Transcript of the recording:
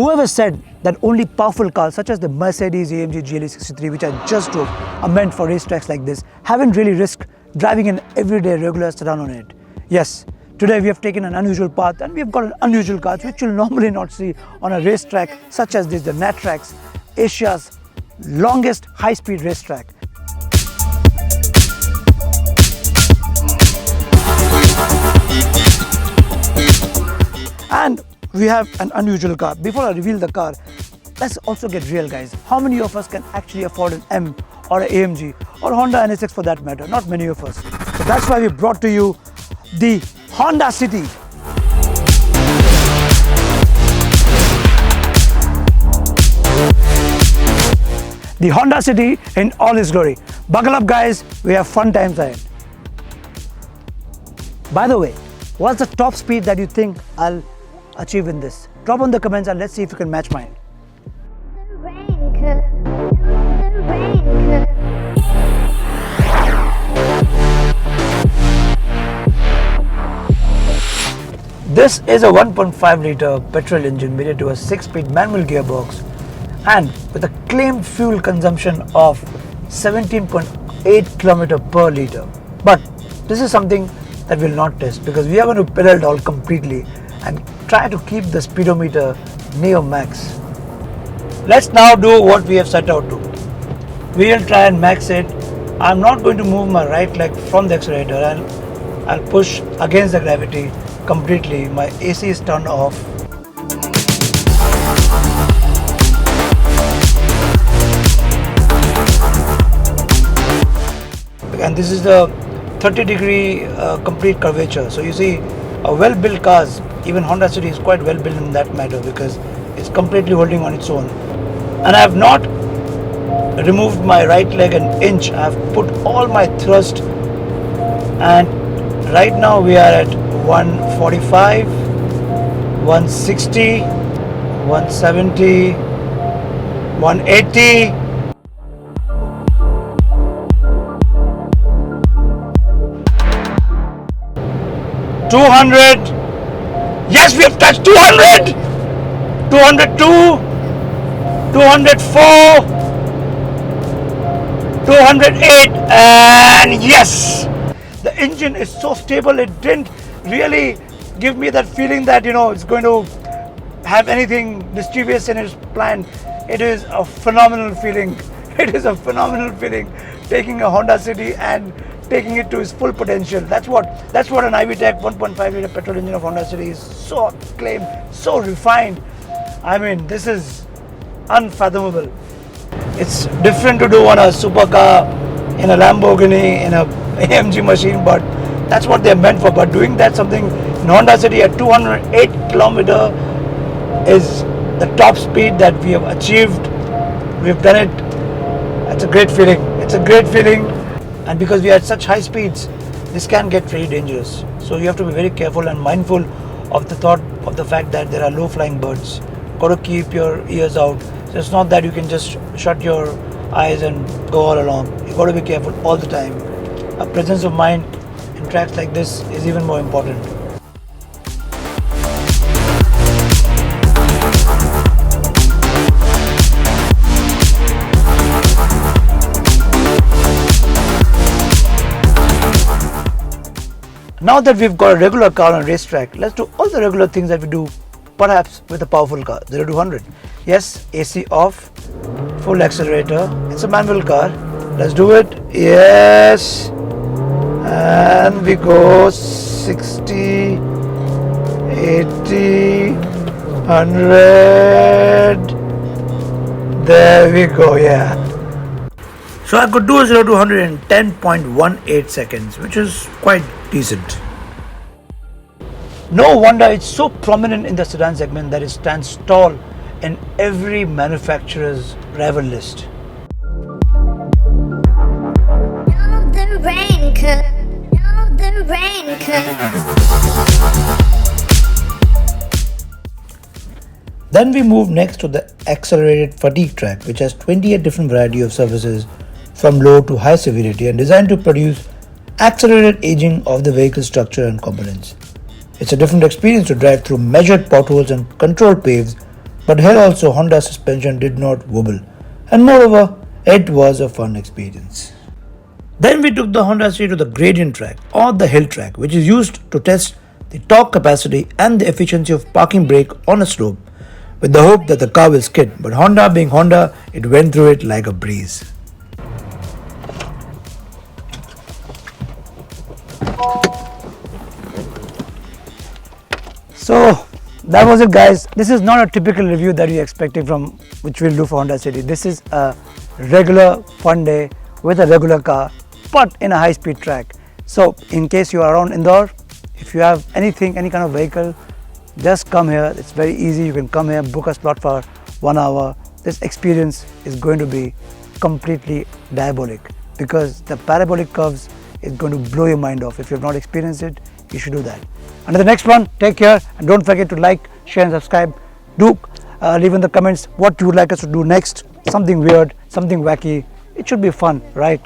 Whoever said that only powerful cars such as the Mercedes-AMG GLE 63, which I just drove, are meant for racetracks like this, haven't really risked driving an everyday regular sedan on it. Yes, today we have taken an unusual path and we have got an unusual car which you'll normally not see on a racetrack such as this, the Natrax, Asia's longest high-speed racetrack. And we have an unusual car. Before I reveal the car, let's also get real, guys. How many of us can actually afford an M or an AMG or Honda NSX for that matter? Not many of us. So that's why we brought to you the Honda City. The Honda City in all its glory. Buckle up, guys. We have fun times ahead. By the way, what's the top speed that you think I'll achieve in this? Drop on the comments and let's see if you can match mine. This is a 1.5 litre petrol engine mated to a 6-speed manual gearbox and with a claimed fuel consumption of 17.8 km per litre. But this is something that we'll not test because we are going to pedal down completely and try to keep the speedometer near max. Let's now do what we have set out to. We will try and max it. I'm not going to move my right leg from the accelerator and I'll push against the gravity completely. My AC is turned off. And this is the 30-degree complete curvature. So you see, a well-built cars, even Honda City is quite well built in that matter because it's completely holding on its own. And I have not removed my right leg an inch. I have put all my thrust, and right now we are at 145, 160, 170, 180. 200. Yes, we have touched 200. 202. 204. 208. And yes, the engine is so stable. It didn't really give me that feeling that, you know, it's going to have anything mischievous in its plan. It is a phenomenal feeling. It is a phenomenal feeling taking a Honda City and taking it to its full potential. That's what an IVTEC 1.5 litre petrol engine of Honda City is. So acclaimed, so refined. I mean, this is unfathomable. It's different to do on a supercar, in a Lamborghini, in a AMG machine, but that's what they're meant for. But doing that something in Honda City at 208 km is the top speed that we have achieved. We've done it. It's a great feeling. It's a great feeling. And because we are at such high speeds, this can get very dangerous. So you have to be very careful and mindful of the fact that there are low flying birds. Got to keep your ears out. So it's not that you can just shut your eyes and go all along. You got to be careful all the time. A presence of mind in tracks like this is even more important. Now that we've got a regular car on a racetrack, let's do all the regular things that we do, perhaps with a powerful car, 0 to 100. Yes, AC off, full accelerator. It's a manual car. Let's do it. Yes. And we go 60, 80, 100. There we go, yeah. So I could do a 0 to 100 in 10.18 seconds, which is quite decent. No wonder it's so prominent in the sedan segment that it stands tall in every manufacturer's rival list. Then we move next to the accelerated fatigue track, which has 28 different variety of surfaces from low to high severity and designed to produce accelerated aging of the vehicle structure and components. It's a different experience to drive through measured potholes and controlled paves, but here also Honda suspension did not wobble, and moreover, it was a fun experience. Then we took the Honda City to the gradient track or the hill track, which is used to test the torque capacity and the efficiency of parking brake on a slope, with the hope that the car will skid. But Honda being Honda, it went through it like a breeze. So that was it, guys. This is not a typical review that you're expecting from which we'll do for Honda City. This is a regular fun day with a regular car, but in a high-speed track. So in case you are around Indore, if you have anything, any kind of vehicle, just come here. It's very easy. You can come here, book a slot for 1 hour. This experience is going to be completely diabolic because the parabolic curves is going to blow your mind off. If you have not experienced it, you should do that. Until the next one, take care and don't forget to like, share and subscribe. Do leave in the comments what you would like us to do next. Something weird, something wacky. It should be fun, right?